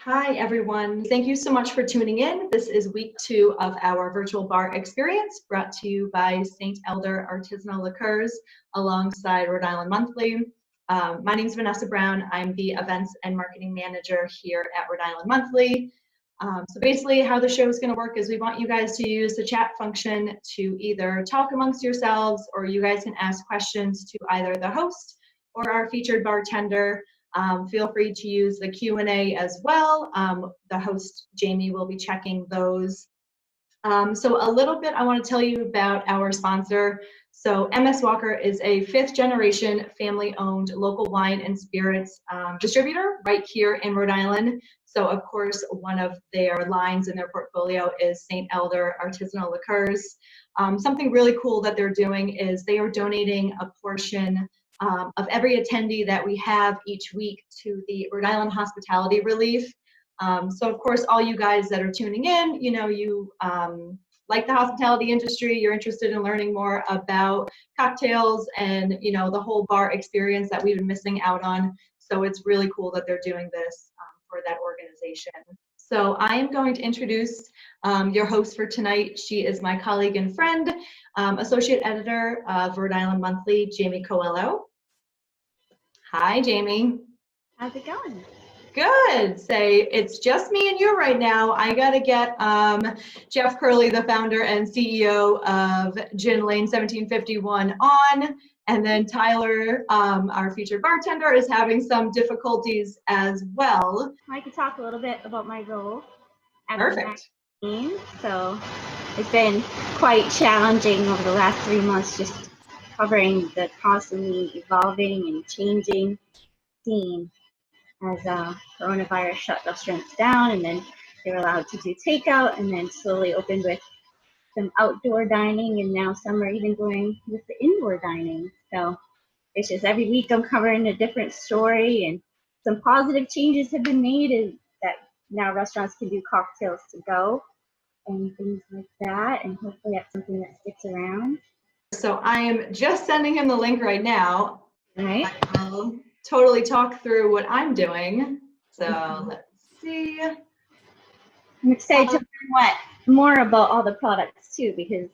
Hi, everyone. Thank you so much for tuning in. This is week 2 of our virtual bar experience brought to you by St Elder Artisanal Liqueurs alongside Rhode Island Monthly. My name is Vanessa Brown. I'm the events and marketing manager here at Rhode Island Monthly. So basically how the show is going to work is we want you guys to use the chat function to either talk amongst yourselves, or you guys can ask questions to either the host or our featured bartender. Feel free to use the Q&A as well. The host, Jamie, will be checking those. So a little bit I want to tell you about our sponsor. So MS Walker is a 5th generation family owned local wine and spirits distributor right here in Rhode Island. So of course, one of their lines in their portfolio is St Elder Artisanal Liqueurs. Something really cool that they're doing is they are donating a portion of every attendee that we have each week to the Rhode Island Hospitality Relief. So of course, all you guys that are tuning in, you like the hospitality industry, you're interested in learning more about cocktails and, the whole bar experience that we've been missing out on. So it's really cool that they're doing this for that organization. So I am going to introduce your host for tonight. She is my colleague and friend, associate editor of Rhode Island Monthly, Jamie Coelho. Hi, Jamie. How's it going? Good. Say it's just me and you right now. I gotta get Jeff Curley, the founder and CEO of Jin Ling 1751 on, and then Tyler, our featured bartender, is having some difficulties as well. I could talk a little bit about my role at Perfect. the magazine. So it's been quite challenging over the last 3 months, just covering the constantly evolving and changing scene as coronavirus shut restaurants down, and then they were allowed to do takeout, and then slowly opened with some outdoor dining, and now some are even going with the indoor dining. So it's just every week I'm covering a different story, and some positive changes have been made is that now restaurants can do cocktails to go and things like that, and hopefully that's something that sticks around. So I am just sending him the link right now. Right. I'll totally talk through what I'm doing. So let's see. I'm excited to learn more about all the products too, because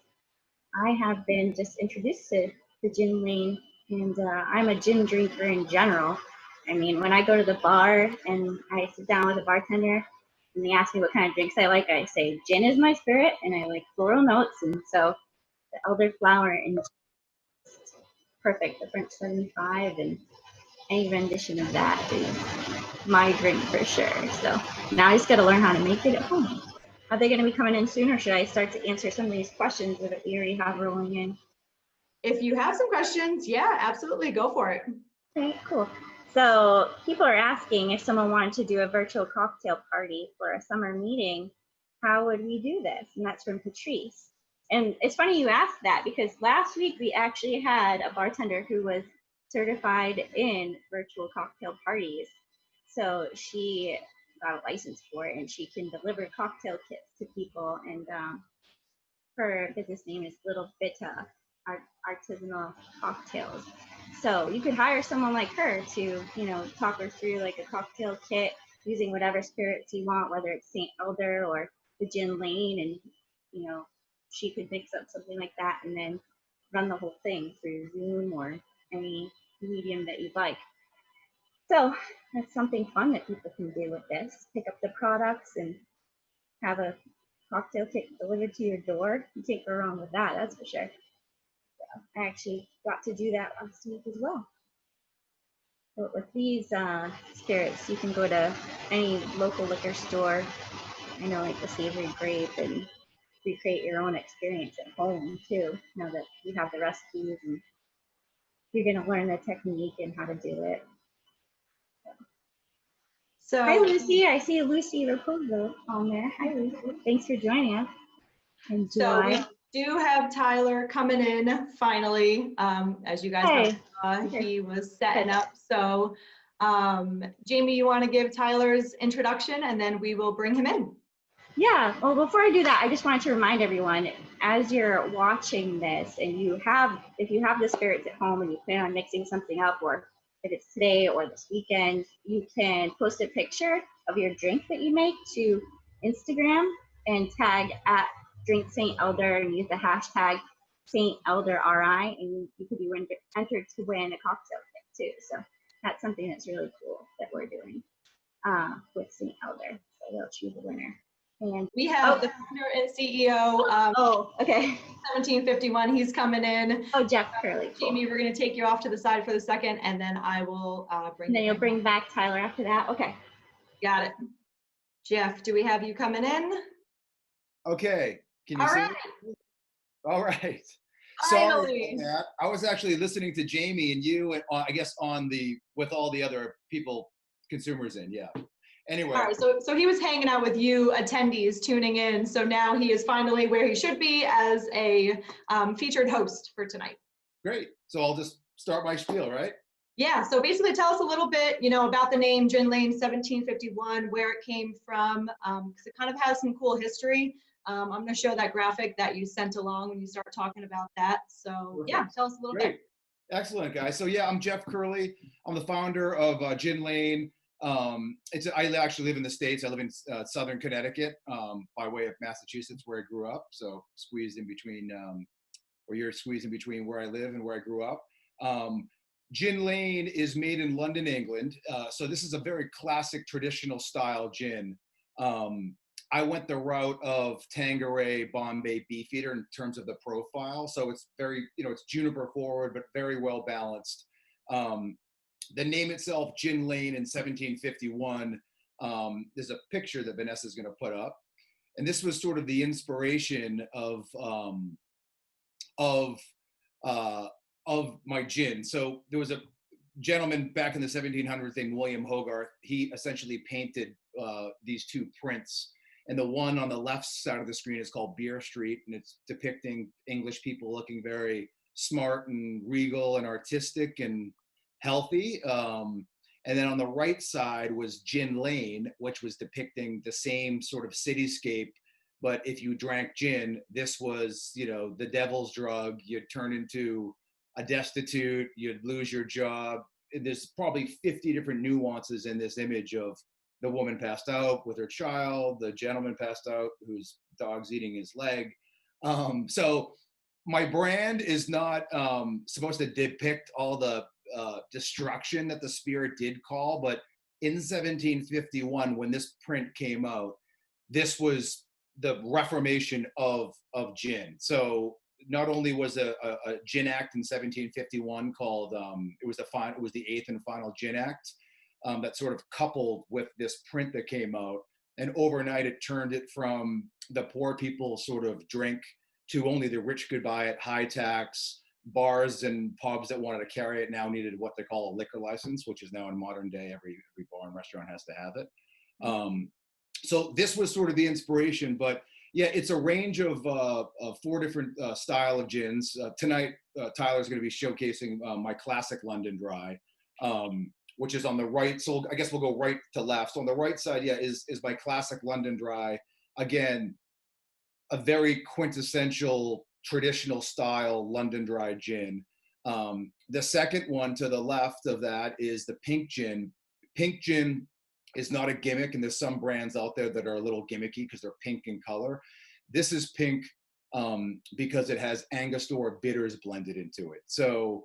I have been just introduced to the Jin Ling, and I'm a gin drinker in general. I mean, when I go to the bar and I sit down with a bartender and they ask me what kind of drinks I like, I say gin is my spirit, and I like floral notes, and so the elderflower and perfect, the French 75, and any rendition of that is my drink for sure. So now I just got to learn how to make it at home. Are they going to be coming in soon, or should I start to answer some of these questions that we already have rolling in? If you have some questions, yeah, absolutely, go for it. Okay, cool. So people are asking if someone wanted to do a virtual cocktail party for a summer meeting, how would we do this? And that's from Patrice. And it's funny you asked that, because last week we actually had a bartender who was certified in virtual cocktail parties. So she got a license for it, and she can deliver cocktail kits to people. And her business name is Little Bitta Artisanal Cocktails. So you could hire someone like her to, talk her through like a cocktail kit using whatever spirits you want, whether it's St. Elder or the Jin Ling, and she could mix up something like that and then run the whole thing through Zoom or any medium that you'd like. So that's something fun that people can do with this. Pick up the products and have a cocktail kit delivered to your door. You can't go wrong with that, that's for sure. So I actually got to do that last week as well. But with these spirits, you can go to any local liquor store, like the Savory Grape, and recreate your own experience at home too. Now that you have the recipes, and you're going to learn the technique and how to do it. So hi, Lucy. I see Lucy Raposo on there. Hi, Lucy. Thanks for joining us. Enjoy. So we do have Tyler coming in finally. As you guys know, he was setting up. So Jamie, you want to give Tyler's introduction, and then we will bring him in. Yeah, well, before I do that, I just wanted to remind everyone, as you're watching this, and if you have the spirits at home and you plan on mixing something up, or if it's today or this weekend, you can post a picture of your drink that you make to Instagram and tag at Drink St. Elder and use the hashtag St. Elder RI, and you could be entered to win a cocktail kit too. So that's something that's really cool that we're doing with St. Elder. So they'll choose a winner. And we have the founder and CEO. Okay. 1751. He's coming in. Oh, Jeff Curley. Cool. Jamie, we're going to take you off to the side for the second, and then I will bring. And then you'll bring back Tyler after that. Okay. Got it. Jeff, do we have you coming in? Okay. Can you see me? All right. Finally. Sorry, I was actually listening to Jamie and you, and I guess with all the other people, consumers in. Yeah. Anyway. All right. So he was hanging out with you attendees tuning in. So now he is finally where he should be as a featured host for tonight. Great. So I'll just start my spiel, right? Yeah. So basically, tell us a little bit, about the name Jin Ling 1751, where it came from, because it kind of has some cool history. I'm going to show that graphic that you sent along when you start talking about that. So yeah, tell us a little bit. Excellent, guys. So yeah, I'm Jeff Curley. I'm the founder of Jin Ling. I actually live in the States. I live in Southern Connecticut, by way of Massachusetts, where I grew up. So squeezed in between, or you're squeezed in between where I live and where I grew up. Jin Ling is made in London, England. So this is a very classic traditional style gin. I went the route of Tanqueray Bombay Beefeater in terms of the profile. So it's very, it's juniper forward, but very well balanced. The name itself, Jin Ling in 1751, there's a picture that Vanessa's going to put up. And this was sort of the inspiration of my gin. So there was a gentleman back in the 1700s named William Hogarth. He essentially painted these two prints. And the one on the left side of the screen is called Beer Street, and it's depicting English people looking very smart and regal and artistic and healthy. And then on the right side was Gin Lane, which was depicting the same sort of cityscape. But if you drank gin, this was, the devil's drug. You'd turn into a destitute, you'd lose your job. There's probably 50 different nuances in this image of the woman passed out with her child, the gentleman passed out whose dog's eating his leg. So my brand is not supposed to depict all the destruction that the spirit did call, but in 1751, when this print came out, this was the reformation of gin. So not only was a Gin Act in 1751 called, it was the eighth and final Gin Act, that sort of coupled with this print that came out, and overnight it turned it from the poor people sort of drink to only the rich could buy it. High tax bars and pubs that wanted to carry it now needed what they call a liquor license, which is now in modern day every bar and restaurant has to have it. So this was sort of the inspiration, but yeah, it's a range of 4 different style of gins. Tonight, Tyler's going to be showcasing my classic London Dry, which is on the right. So I guess we'll go right to left. So on the right side, yeah, is my classic London Dry. Again, a very quintessential traditional style London Dry gin. The second one to the left of that is the pink gin. Pink gin is not a gimmick, and there's some brands out there that are a little gimmicky because they're pink in color. This is pink because it has Angostura bitters blended into it. So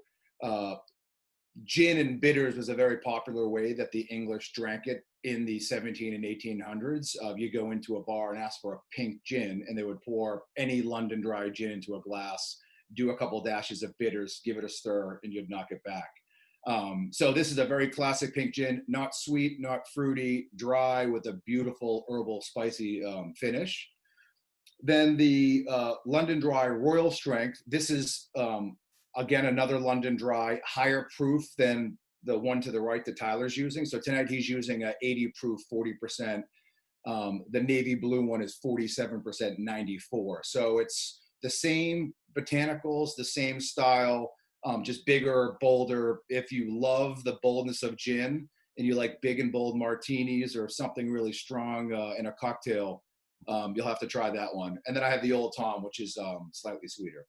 gin and bitters was a very popular way that the English drank it in the 17 and 1800s. You go into a bar and ask for a pink gin, and they would pour any London Dry gin into a glass, do a couple dashes of bitters, give it a stir, and you'd knock it back. So this is a very classic pink gin, not sweet, not fruity, dry with a beautiful herbal spicy finish. Then the London Dry Royal Strength. This is, again, another London Dry, higher proof than the one to the right that Tyler's using. So tonight he's using a 80 proof, 40%. The navy blue one is 47%, 94. So it's the same botanicals, the same style, just bigger, bolder. If you love the boldness of gin and you like big and bold martinis or something really strong in a cocktail, you'll have to try that one. And then I have the Old Tom, which is slightly sweeter.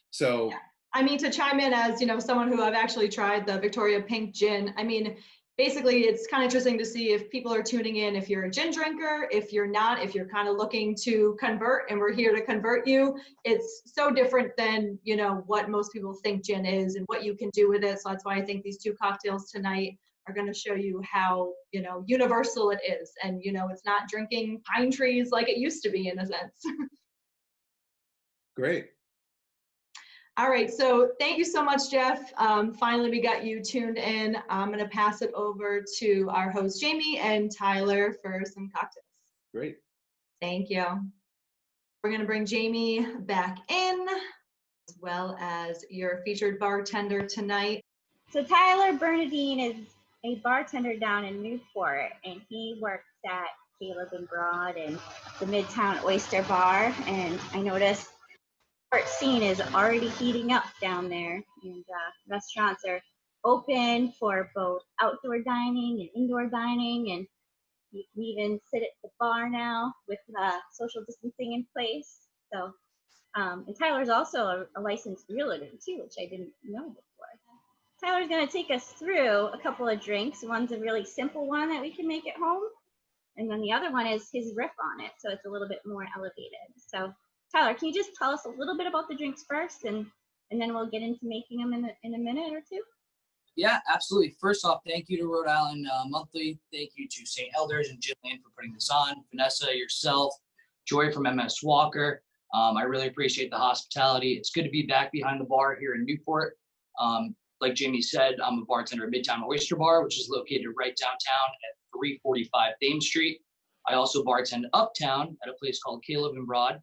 So I mean, to chime in as, you know, someone who I've actually tried the Victoria Pink Gin, I mean, basically it's kind of interesting to see if people are tuning in, if you're a gin drinker, if you're not, if you're kind of looking to convert, and we're here to convert you. It's so different than, you know, what most people think gin is and what you can do with it. So that's why I think these two cocktails tonight are going to show you how, you know, universal it is. And, you know, it's not drinking pine trees like it used to be, in a sense. Great. All right, so thank you so much, Jeff. Finally, we got you tuned in. I'm going to pass it over to our host, Jamie, and Tyler for some cocktails. Great. Thank you. We're going to bring Jamie back in, as well as your featured bartender tonight. So Tyler Bernadyn is a bartender down in Newport, and he works at Caleb and Broad and the Midtown Oyster Bar. And I noticed the scene is already heating up down there, and restaurants are open for both outdoor dining and indoor dining, and you can even sit at the bar now with social distancing in place. So, and Tyler's also a licensed realtor too, which I didn't know before. Tyler's going to take us through a couple of drinks. One's a really simple one that we can make at home, and then the other one is his riff on it, so it's a little bit more elevated. So Tyler, can you just tell us a little bit about the drinks first, and then we'll get into making them in a minute or two? Yeah, absolutely. First off, thank you to Rhode Island Monthly. Thank you to St. Elders and Jin Ling for putting this on. Vanessa, yourself, Joy from MS Walker. I really appreciate the hospitality. It's good to be back behind the bar here in Newport. Like Jamie said, I'm a bartender at Midtown Oyster Bar, which is located right downtown at 345 Thames Street. I also bartend uptown at a place called Caleb and Broad,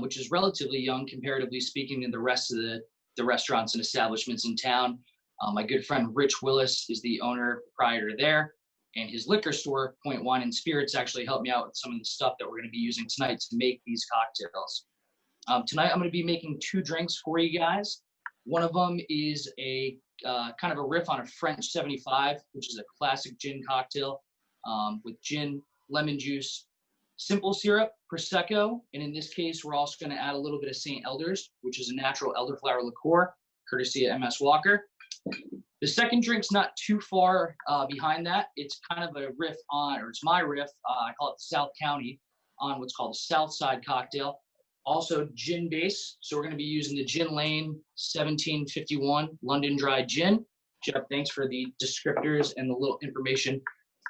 which is relatively young, comparatively speaking, than the rest of the restaurants and establishments in town. My good friend Rich Willis is the owner, proprietor there, and his liquor store, Point Wine and Spirits, actually helped me out with some of the stuff that we're going to be using tonight to make these cocktails. Tonight, I'm going to be making two drinks for you guys. One of them is a kind of a riff on a French 75, which is a classic gin cocktail with gin, lemon juice, simple syrup, prosecco, and in this case, we're also going to add a little bit of St. Elder's, which is a natural elderflower liqueur, courtesy of MS Walker. The second drink's not too far behind that. It's kind of a riff on, or it's my riff, I call it the South County, on what's called the Southside Cocktail. Also gin base, so we're going to be using the Jin Ling 1751 London Dry Gin. Jeff, thanks for the descriptors and the little information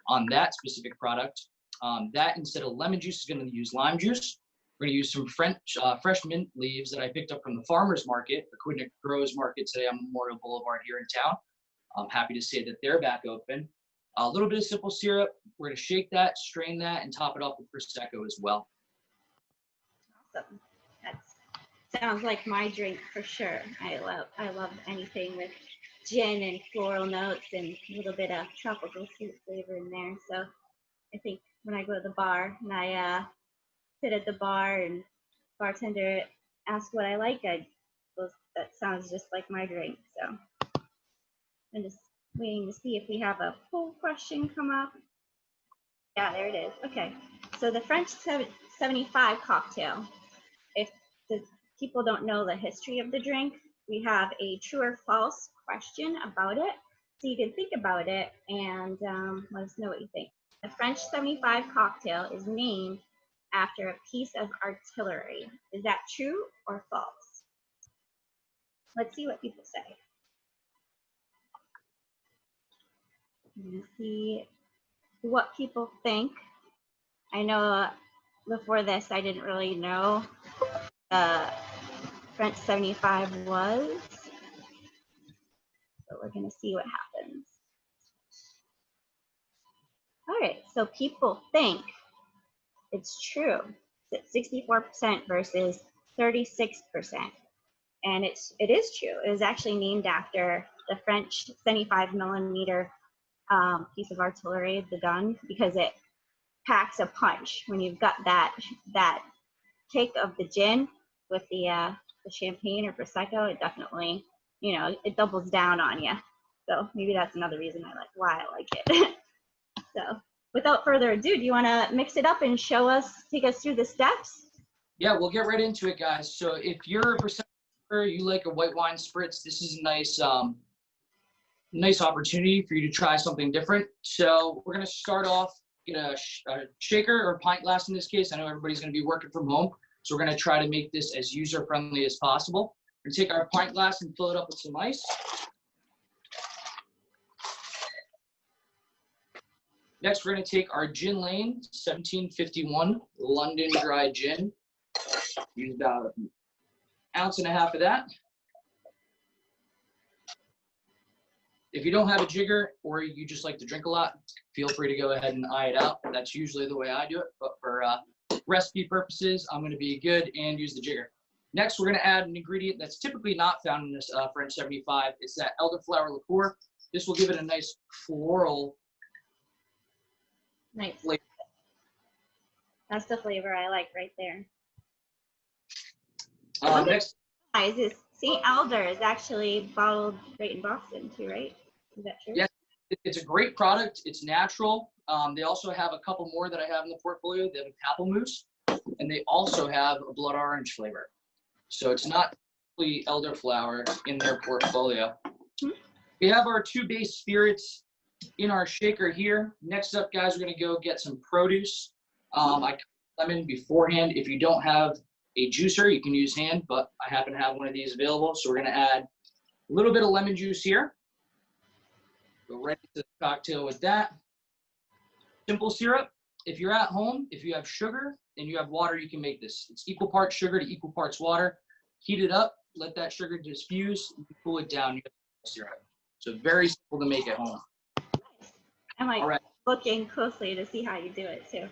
on that specific product. That, instead of lemon juice, is going to use lime juice. We're going to use some fresh mint leaves that I picked up from the farmer's market, the Quidnick Grows Market today on Memorial Boulevard here in town. I'm happy to say that they're back open. A little bit of simple syrup. We're going to shake that, strain that, and top it off with prosecco as well. Awesome. That sounds like my drink for sure. I love anything with gin and floral notes and a little bit of tropical fruit flavor in there. So I think when I go to the bar and I sit at the bar and bartender asks what I like, that sounds just like my drink. So I'm just waiting to see if we have a poll question come up. Yeah, there it is. Okay, so the French 75 cocktail. If the people don't know the history of the drink, we have a true or false question about it, so you can think about it and let us know what you think. The French 75 cocktail is named after a piece of artillery. Is that true or false? Let's see what people say. I'm gonna see what people think. I know before this, I didn't really know French 75 was. So we're gonna see what happens. All right, so people think it's true. It's 64% versus 36%. And it is true. It was actually named after the French 75 millimeter piece of artillery, the gun, because it packs a punch. When you've got that kick of the gin with the champagne or prosecco, it definitely, it doubles down on you. So maybe that's another reason why I like it. So without further ado, do you want to mix it up and take us through the steps? Yeah, we'll get right into it, guys. So if you're or you like a white wine spritz, this is a nice opportunity for you to try something different. So we're going to start off, get a shaker or pint glass in this case. I know everybody's going to be working from home, so we're going to try to make this as user-friendly as possible. We're going to take our pint glass and fill it up with some ice. Next, we're going to take our Jin Ling 1751 London Dry Gin. Use about 1.5 ounces of that. If you don't have a jigger or you just like to drink a lot, feel free to go ahead and eye it out. That's usually the way I do it, but for recipe purposes, I'm going to be good and use the jigger. Next, we're going to add an ingredient that's typically not found in this French 75. It's that elderflower liqueur. This will give it a nice floral flavor. That's the flavor I like right there. Next, Guys, this St. Elder is actually bottled right in Boston too, right? Is that true? yes, it's a great product. It's natural. They also have a couple more that I have in the portfolio. They have a pamplemousse, and they also have a blood orange flavor. So it's not really elderflower in their portfolio. We have our 2 base spirits in our shaker here. Next up, guys, we're going to go get some produce. I cut lemon beforehand. If you don't have a juicer, you can use hand, but I happen to have one of these available. So we're going to add a little bit of lemon juice here. Go right into the cocktail with that. Simple syrup. If you're at home, if you have sugar and you have water, you can make this. It's equal parts sugar to equal parts water. Heat it up, let that sugar diffuse, and cool it down. You have syrup. So very simple to make at home. I'm like All right. looking closely to see how you do it too.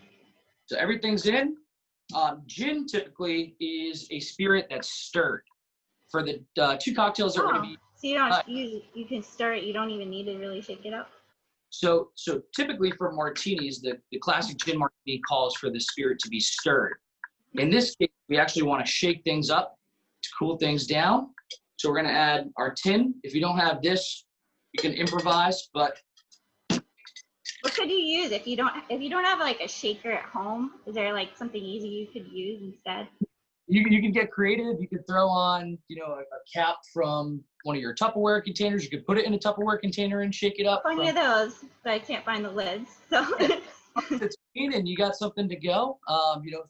So everything's in. Gin typically is a spirit that's stirred. For the 2 cocktails that we're going to be. So you don't you can stir it. You don't even need to really shake it up. So typically for martinis, the classic gin martini calls for the spirit to be stirred. In this case, we actually want to shake things up to cool things down. So we're going to add our tin. If you don't have this, you can improvise, but What could you use if you don't have like a shaker at home? Is there like something easy you could use instead? you can get creative. You could throw on, a cap from one of your Tupperware containers. You could put it in a Tupperware container and shake it up. Plenty of those, but I can't find the lids. So It's clean and you got something to go.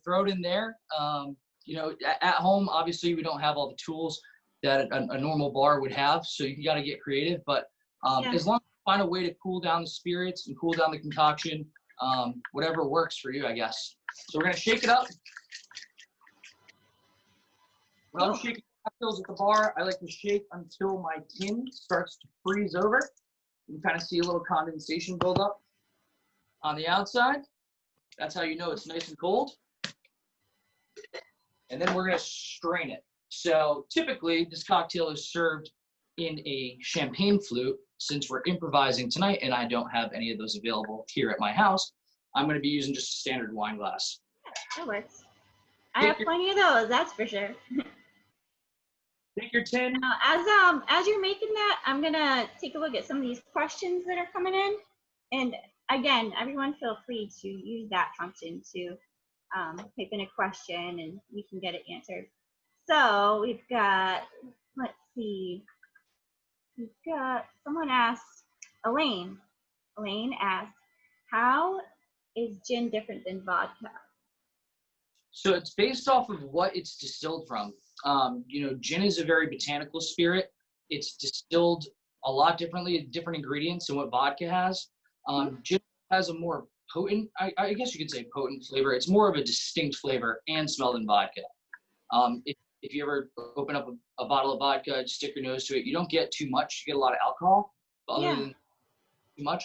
Throw it in there. At home, obviously we don't have all the tools that a normal bar would have, so you got to get creative. But as long as you find a way to cool down the spirits and cool down the concoction, whatever works for you, I guess. So we're gonna shake it up. When I'm shaking cocktails at the bar, I like to shake until my tin starts to freeze over. You kind of see a little condensation build up on the outside. That's how you know it's nice and cold. And then we're gonna strain it. So typically this cocktail is served in a champagne flute. Since we're improvising tonight and I don't have any of those available here at my house, I'm gonna be using just a standard wine glass. that works. I have plenty of those, that's for sure. Take your tin. As you're making that, I'm gonna take a look at some of these questions that are coming in. And again, everyone feel free to use that function to type in a question and we can get it answered. So we've got, let's see, we've got someone asked, Elaine asked, how is gin different than vodka? So it's based off of what it's distilled from. Gin is a very botanical spirit. It's distilled a lot differently, different ingredients than what vodka has. Gin has a more potent, I guess you could say potent flavor. It's more of a distinct flavor and smell than vodka. If you ever open up a bottle of vodka, stick your nose to it, you don't get too much. You get a lot of alcohol, but other than too much.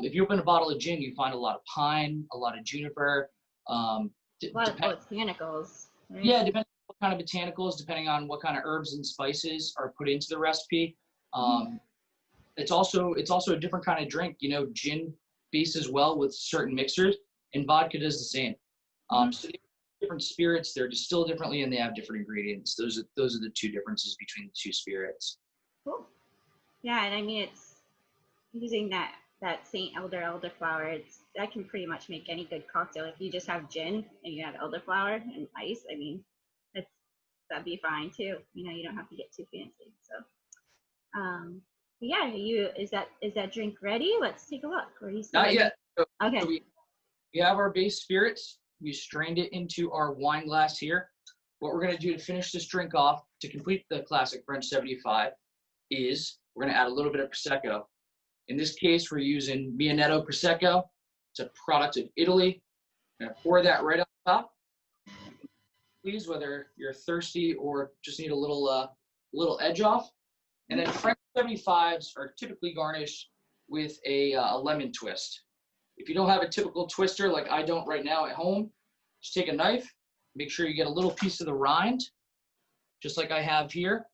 If you open a bottle of gin, you find a lot of pine, a lot of juniper. A lot of botanicals. Right? Yeah, depending on what kind of botanicals, depending on what kind of herbs and spices are put into the recipe. It's also a different kind of drink. Gin bases well with certain mixers, and vodka does the same. So different spirits, they're distilled differently, and they have different ingredients. Those are the 2 differences between the 2 spirits. Cool. Yeah, and I mean it's using that St. Elder Elderflower. That can pretty much make any good cocktail. If you just have gin and you have elderflower and ice, I mean, that'd be fine too. You know, you don't have to get too fancy. So, yeah, is that drink ready? Let's take a look. Where you Not yet. So Okay. we have our base spirits. We strained it into our wine glass here. What we're going to do to finish this drink off, to complete the classic French 75, is we're going to add a little bit of prosecco. In this case, we're using Mianetto prosecco. It's a product of Italy. I'm going to pour that right on top. Please, whether you're thirsty or just need a little edge off. And then French 75s are typically garnished with a lemon twist. If you don't have a typical twister like I don't right now at home, just take a knife, make sure you get a little piece of the rind, just like I have here.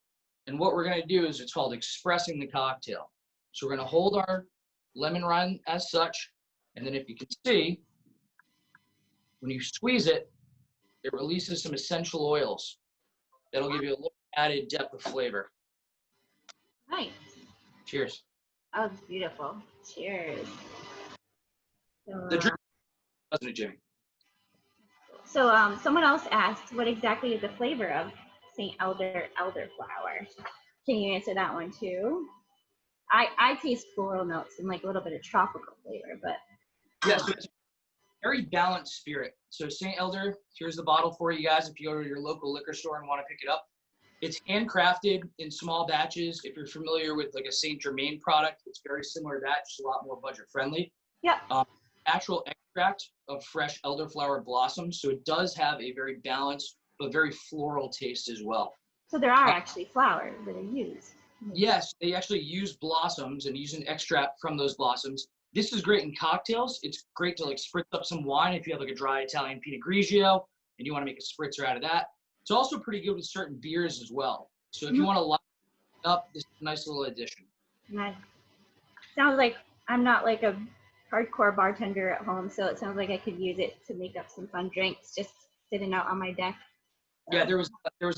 And what we're going to do is it's called expressing the cocktail. So we're going to hold our lemon rind as such. And then if you can see, when you squeeze it, it releases some essential oils. That'll give you a little added depth of flavor. Nice. Cheers. Oh, it's beautiful. Cheers. So, The drink, doesn't it, Jimmy? so someone else asked, what exactly is the flavor of St. Elder Elderflower? Can you answer that one too? I taste floral notes and like a little bit of tropical flavor, but Yeah, so it's a very balanced spirit. So St. Elder, here's the bottle for you guys if you go to your local liquor store and want to pick it up. It's handcrafted in small batches. If you're familiar with like a Saint Germain product, it's very similar to that, just a lot more budget friendly. yeah. Natural extract of fresh elderflower blossoms. So it does have a very balanced but very floral taste as well. So there are actually flowers that are used. Yes, they actually use blossoms and use an extract from those blossoms. This is great in cocktails. It's great to like spritz up some wine if you have like a dry Italian Pinot Grigio and you want to make a spritzer out of that. It's also pretty good with certain beers as well. So if you want to line it up, this is a nice little addition. Nice. Sounds like I'm not like a hardcore bartender at home, so it sounds like I could use it to make up some fun drinks just sitting out on my deck. Yeah, there was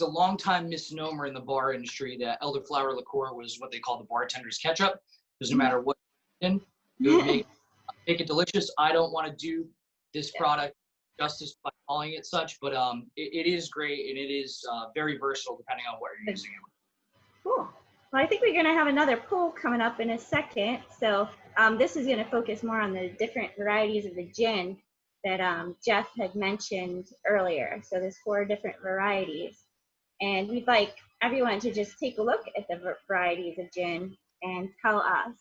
a long time misnomer in the bar industry that elderflower liqueur was what they call the bartender's ketchup, because no matter what it would make it delicious. I don't want to do this product justice by calling it such, but it is great and it is very versatile depending on what you're using it with. Cool. Well, I think we're going to have another poll coming up in a second. So this is going to focus more on the different varieties of the gin that Jeff had mentioned earlier. So there's 4 different varieties. And we'd like everyone to just take a look at the varieties of gin and tell us,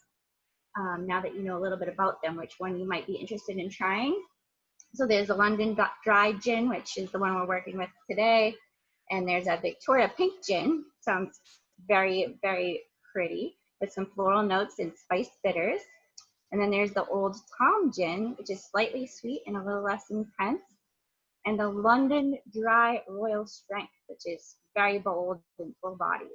now that you know a little bit about them, which one you might be interested in trying. So there's a London Dry Gin, which is the one we're working with today. And there's a Victoria Pink Gin. Sounds very, very pretty with some floral notes and spiced bitters. And then there's the Old Tom Gin, which is slightly sweet and a little less intense. And the London Dry Royal Strength, which is very bold and full bodied.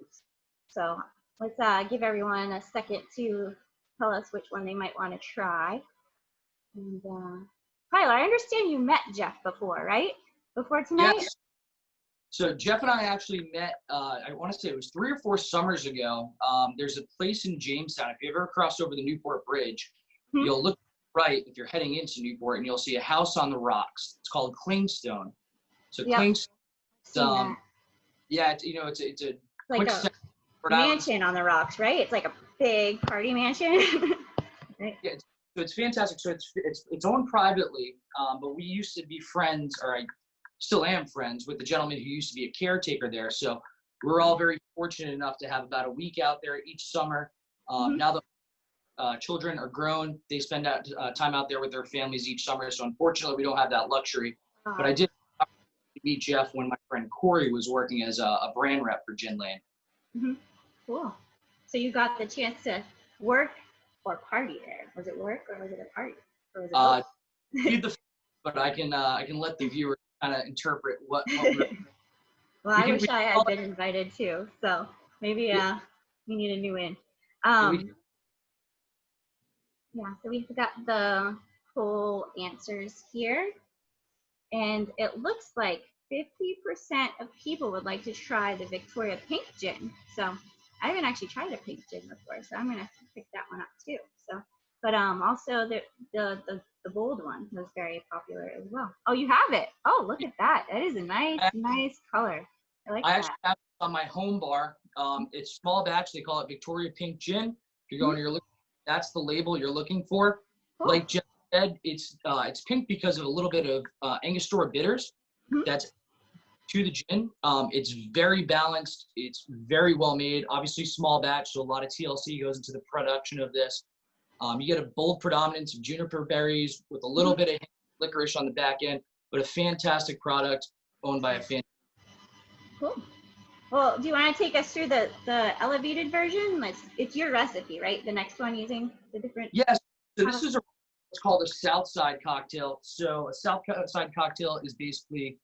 So let's give everyone a second to tell us which one they might want to try. And Tyler, I understand you met Jeff before, right? Before tonight? Yes. So Jeff and I actually met, I want to say it was 3 or 4 summers ago. There's a place in Jamestown. If you ever cross over the Newport Bridge, you'll look right if you're heading into Newport and you'll see a house on the rocks. It's called Clingstone. So Clingstone, yeah, it's a like a mansion on the rocks, right? It's like a big party mansion. Right? Yeah, so it's fantastic. So it's owned privately, but we used to be friends, or I still am friends with the gentleman who used to be a caretaker there. So we're all very fortunate enough to have about a week out there each summer. Now that children are grown, they spend time out there with their families each summer. So unfortunately, we don't have that luxury. But I did meet Jeff when my friend Corey was working as a brand rep for Jin Ling. Cool. So you got the chance to work or party there. Was it work or was it a party? Or was it but I can let the viewer kind of interpret what we're Well, I wish I had been invited too. So maybe we need a new in. Yeah, so we've got the poll answers here. And it looks like 50% of people would like to try the Victoria Pink Gin. So I haven't actually tried a pink gin before, so I'm gonna have to pick that one up too. So, but also the bold one was very popular as well. Oh, you have it. Oh, look at that. That is a nice color. I like I that. actually have it on my home bar. It's small batch. They call it Victoria Pink Gin. If you're going, you're looking. That's the label you're looking for. Cool. Like Jeff said, it's pink because of a little bit of Angostura bitters. Mhm. That's to the gin. It's very balanced. It's very well made. Obviously small batch, so a lot of TLC goes into the production of this. You get a bold predominance of juniper berries with a little bit of licorice on the back end, but a fantastic product owned by a fan. Cool. Well, do you want to take us through the elevated version? It's your recipe, right? The next one using the different. Yes. So this is what's called a Southside Cocktail. So a Southside Cocktail is basically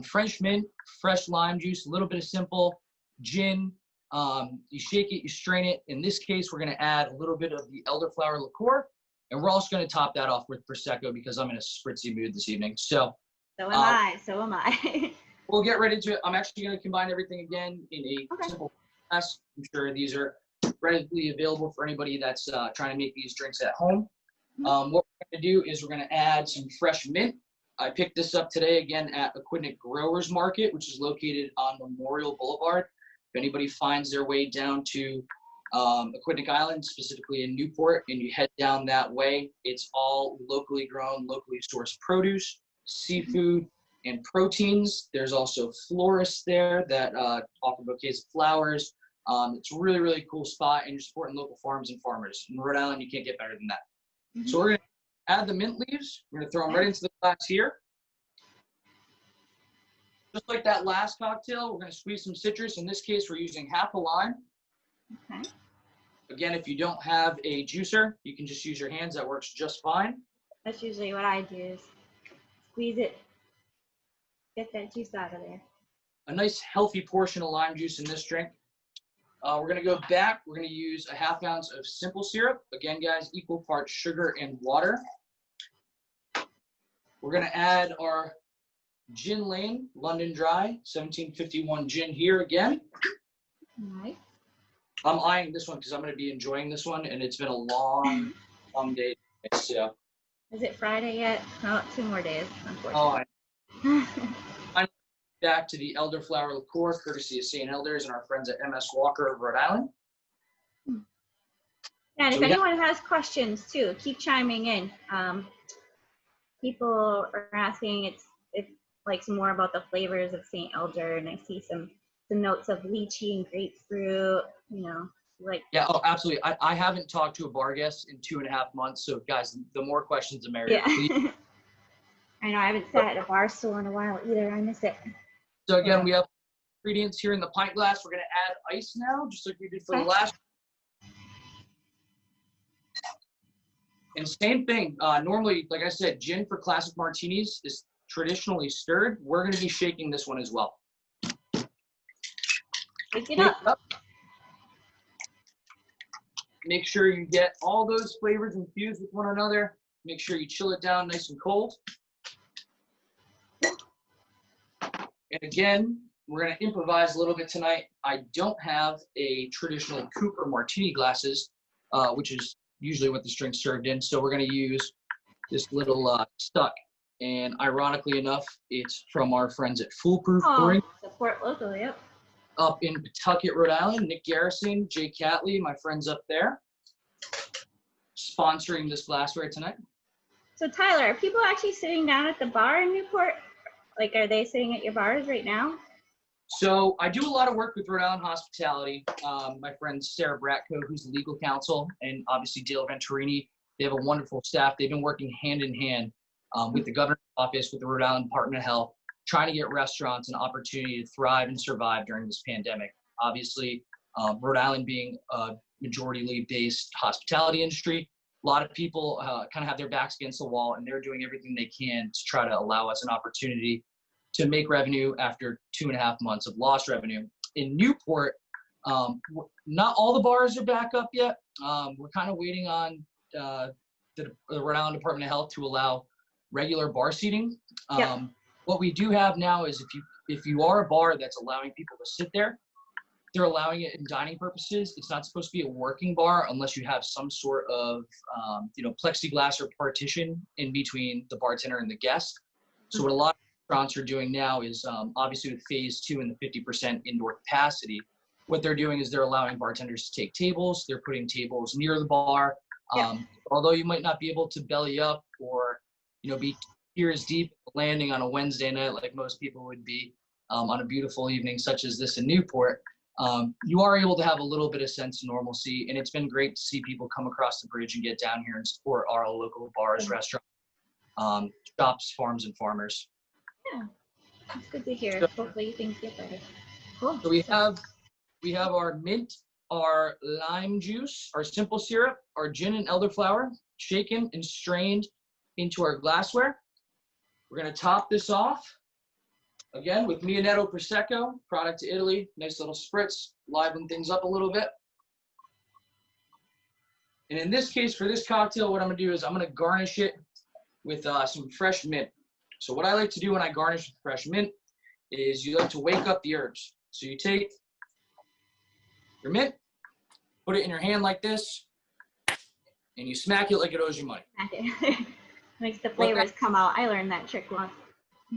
French mint, fresh lime juice, a little bit of simple gin. You shake it, you strain it. In this case, we're going to add a little bit of the elderflower liqueur, and we're also going to top that off with prosecco because I'm in a spritzy mood this evening. So am I. So am I. we'll get right into it. I'm actually going to combine everything again in a Okay. simple glass. I'm sure these are readily available for anybody that's trying to make these drinks at home. What we're going to do is we're going to add some fresh mint. I picked this up today again at Aquidneck Growers Market, which is located on Memorial Boulevard. If anybody finds their way down to Aquidneck Island, specifically in Newport, and you head down that way, it's all locally grown, locally sourced produce, seafood, and proteins. There's also florists there that offer bouquets of flowers. It's a really, really cool spot, and you're supporting local farms and farmers. In Rhode Island, you can't get better than that. Mhm. So we're going to add the mint leaves. We're going to throw them right into the glass here. Just like that last cocktail, we're going to squeeze some citrus. In this case, we're using half a lime. Okay. Again, if you don't have a juicer, you can just use your hands. That works just fine. That's usually what I do is squeeze it, get that juice out of there. A nice healthy portion of lime juice in this drink. We're going to go back. We're going to use a half ounce of simple syrup. Again, guys, equal parts sugar and water. We're going to add our Jin Ling London Dry 1751 gin here again. Nice. I'm eyeing this one because I'm going to be enjoying this one, and it's been a long, long day. So, Is it Friday yet? No, 2 more days, oh, unfortunately. I'm back to the elderflower liqueur, courtesy of St Elders and our friends at MS Walker of Rhode Island. Yeah, and So if we got- anyone has questions too, keep chiming in. People are asking if like some more about the flavors of St. Elder, and I see some notes of lychee and grapefruit. You know, like Yeah, oh, absolutely. I haven't talked to a bar guest in 2.5 months, so guys, the more questions, the merrier. yeah. Please. I know I haven't sat at a bar stool in a while either. I miss it. So again, we have ingredients here in the pint glass. We're going to add ice now, just like we did for the Okay. last. And same thing. Normally, like I said, gin for classic martinis is traditionally stirred. We're going to be shaking this one as well. Wake it Shake up. it up. Make sure you get all those flavors infused with one another. Make sure you chill it down nice and cold. And again, we're going to improvise a little bit tonight. I don't have a traditional coupe or martini glasses, which is usually what this drink's served in. So we're going to use this little stuck. And ironically enough, it's from our friends at Foolproof Brewing Support local, yep. up in Pawtucket, Rhode Island. Nick Garrison, Jay Catley, my friends up there, sponsoring this glassware tonight. So Tyler, are people actually sitting down at the bar in Newport? Like, are they sitting at your bars right now? So I do a lot of work with Rhode Island Hospitality. My friend Sarah Bratko, who's the legal counsel, and obviously Dale Venturini. They have a wonderful staff. They've been working hand in hand with the governor's office, with the Rhode Island Department of Health, trying to get restaurants an opportunity to thrive and survive during this pandemic. Obviously, Rhode Island being a majority based hospitality industry, a lot of people kind of have their backs against the wall, and they're doing everything they can to try to allow us an opportunity to make revenue after 2.5 months of lost revenue. In Newport, not all the bars are back up yet. We're kind of waiting on the Rhode Island Department of Health to allow regular bar seating. Yep. What we do have now is if you are a bar that's allowing people to sit there, they're allowing it in dining purposes. It's not supposed to be a working bar unless you have some sort of plexiglass or partition in between the bartender and the guest. So what a lot of restaurants are doing now is obviously with phase 2 and the 50% indoor capacity, what they're doing is they're allowing bartenders to take tables. They're putting tables near the bar. Although you might not be able to belly up or, be ears deep landing on a Wednesday night like most people would be on a beautiful evening such as this in Newport, you are able to have a little bit of sense of normalcy. And it's been great to see people come across the bridge and get down here and support our local bars, restaurants, shops, farms, and farmers. Yeah, it's good to hear. So, hopefully things get better. Cool. So we have our mint, our lime juice, our simple syrup, our gin and elderflower, shaken and strained into our glassware. We're going to top this off, again, with Mianetto Prosecco, product to Italy. Nice little spritz, liven things up a little bit. And in this case, for this cocktail, what I'm going to do is I'm going to garnish it with some fresh mint. So what I like to do when I garnish with fresh mint is you like to wake up the herbs. So you take your mint, put it in your hand like this, and you smack it like it owes you money. Makes the flavors come out. I learned that trick once.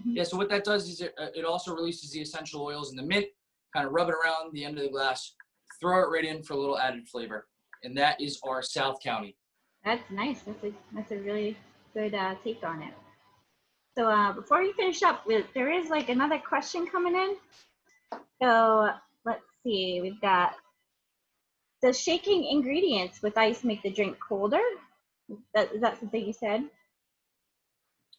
Yeah, so what that does is it also releases the essential oils in the mint, kind of rub it around the end of the glass, throw it right in for a little added flavor. And that is our South County. That's nice. That's a really good take on it. So before we finish up, there is like another question coming in. So let's see, we've got, does shaking ingredients with ice make the drink colder? Is that something you said?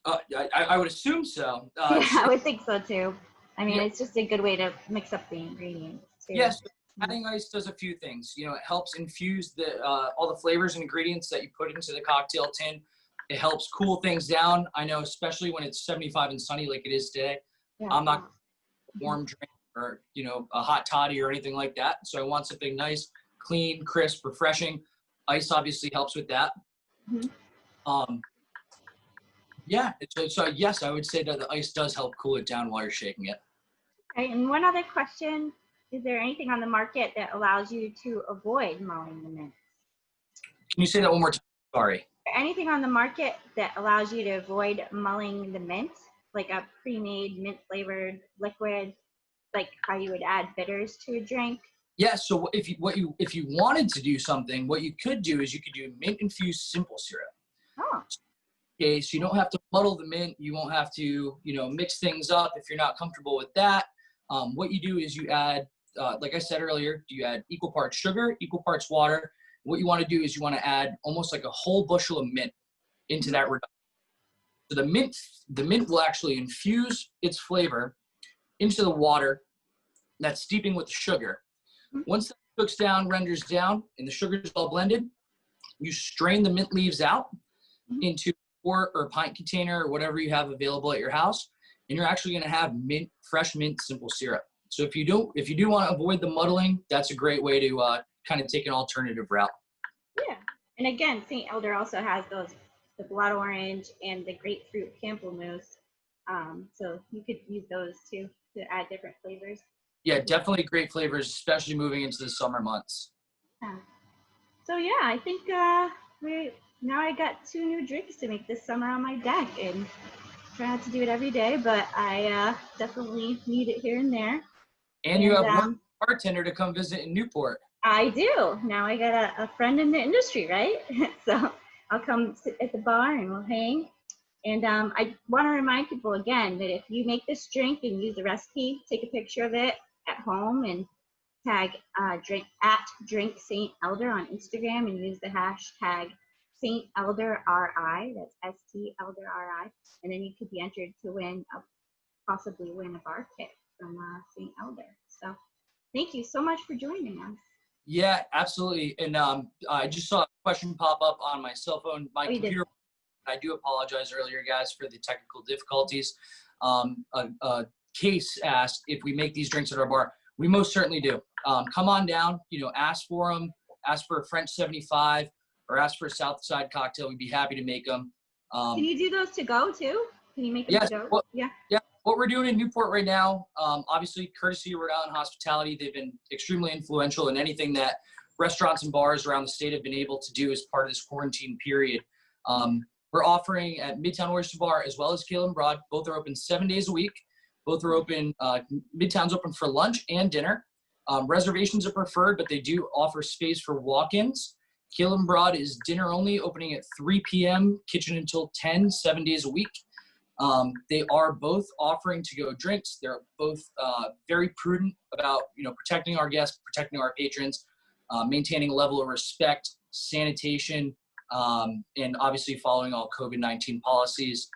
I would assume so. Yeah, I would think so too. I mean, it's just a good way to mix up the ingredients too. Yes, adding ice does a few things. It helps infuse all the flavors and ingredients that you put into the cocktail tin. It helps cool things down. I know, especially when it's 75 and sunny like it is today. Yeah. I'm not warm drink or a hot toddy or anything like that. So I want something nice, clean, crisp, refreshing. Ice obviously helps with that. Yeah, so yes, I would say that the ice does help cool it down while you're shaking it. Okay, and one other question, is there anything on the market that allows you to avoid mulling the mint? Can you say that one more time? Sorry. Is there anything on the market that allows you to avoid mulling the mint, like a pre-made mint flavored liquid, like how you would add bitters to a drink? Yeah, so if you wanted to do something, what you could do is you could do mint infused simple syrup. Oh. Okay, so you don't have to muddle the mint. You won't have to, mix things up if you're not comfortable with that. What you do is you add, like I said earlier, you add equal parts sugar, equal parts water. What you want to do is you want to add almost like a whole bushel of mint into that reduction. So the mint will actually infuse its flavor into the water that's steeping with the sugar. Once that cooks down, renders down, and the sugar is all blended, you strain the mint leaves out into a quart or a pint container or whatever you have available at your house, and you're actually going to have fresh mint simple syrup. So if you do want to avoid the muddling, that's a great way to kind of take an alternative route. Yeah, and again, St. Elder also has the blood orange and the grapefruit pamplemousse. So you could use those too to add different flavors. Yeah, definitely great flavors, especially moving into the summer months. Yeah. So yeah, I think now I got 2 new drinks to make this summer on my deck, and try not to do it every day, but I definitely need it here and there. And you have one bartender to come visit in Newport. I do. Now I got a friend in the industry, right? So I'll come sit at the bar and we'll hang. And I want to remind people again that if you make this drink and use the recipe, take a picture of it at home and tag drink St Elder on Instagram and use the hashtag St Elder RI. That's ST Elder RI, and then you could be entered to possibly win a bar kit from St Elder. So thank you so much for joining us. Yeah, absolutely. And I just saw a question pop up on my cell phone. My computer. I do apologize earlier, guys, for the technical difficulties. Case asked if we make these drinks at our bar. We most certainly do. Come on down, ask for them, ask for a French 75, or ask for a Southside Cocktail. We'd be happy to make them. Can you do those to go too? Can you make them to go? Yeah. What we're doing in Newport right now, obviously, courtesy of Rhode Island Hospitality, they've been extremely influential in anything that restaurants and bars around the state have been able to do as part of this quarantine period. We're offering at Midtown Oyster Bar as well as Keel and Broad. Both are open 7 days a week. Both are open, Midtown's open for lunch and dinner. Reservations are preferred, but they do offer space for walk-ins. Keel and Broad is dinner only, opening at 3 p.m., kitchen until 10, 7 days a week. They are both offering to-go drinks. They're both very prudent about, protecting our guests, protecting our patrons, maintaining a level of respect, sanitation, and obviously following all COVID-19 policies.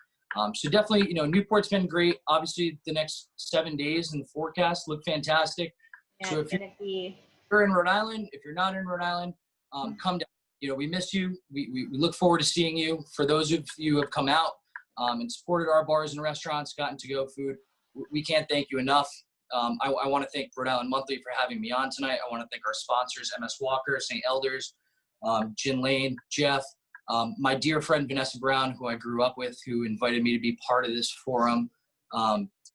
So definitely, Newport's been great. Obviously, the next 7 days in the forecast look fantastic. Yeah, So if you're in Rhode Island, if you're not in Rhode Island, come down. We miss you. We look forward to seeing you. For those of you who have come out and supported our bars and restaurants, gotten to-go food, we can't thank you enough. I want to thank Rhode Island Monthly for having me on tonight. I want to thank our sponsors, MS Walker, St. Elders, Jin Ling, Jeff, my dear friend Vanessa Brown, who I grew up with, who invited me to be part of this forum.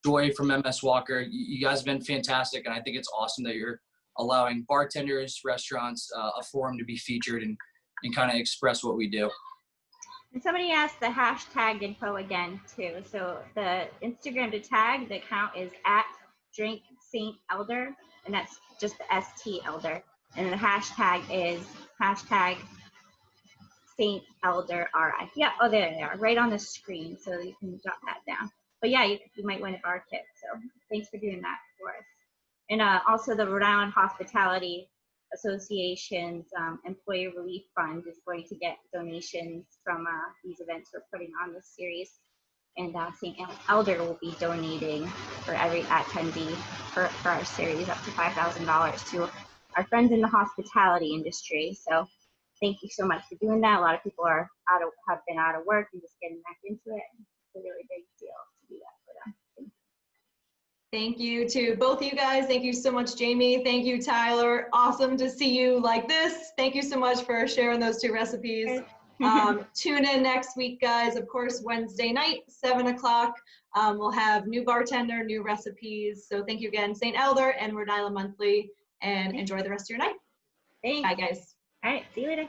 Joy from MS Walker. You guys have been fantastic, and I think it's awesome that you're allowing bartenders, restaurants, a forum to be featured and kind of express what we do. And somebody asked the hashtag info again too. So the Instagram to tag, the account is @Drink St Elder, and that's just the ST Elder. And the hashtag is #St Elder RI. Yeah, oh there they are, right on the screen, so you can jot that down. But yeah, you might win a bar kit. So thanks for doing that for us. And also the Rhode Island Hospitality Association's Employee Relief Fund is going to get donations from these events we're putting on this series. And St. Elder will be donating for every attendee for our series up to $5,000 to our friends in the hospitality industry. So thank you so much for doing that. A lot of people have been out of work and just getting back into it. It's a really big deal to do that for them. Thank you to both of you guys. Thank you so much, Jamie. Thank you, Tyler. Awesome to see you like this. Thank you so much for sharing those two recipes. Tune in next week, guys. Of course, Wednesday night, 7 o'clock. We'll have new bartender, new recipes. So thank you again, St. Elder and Rhode Island Monthly, and enjoy the rest of your night. Thanks. Bye, guys. All right, see you later.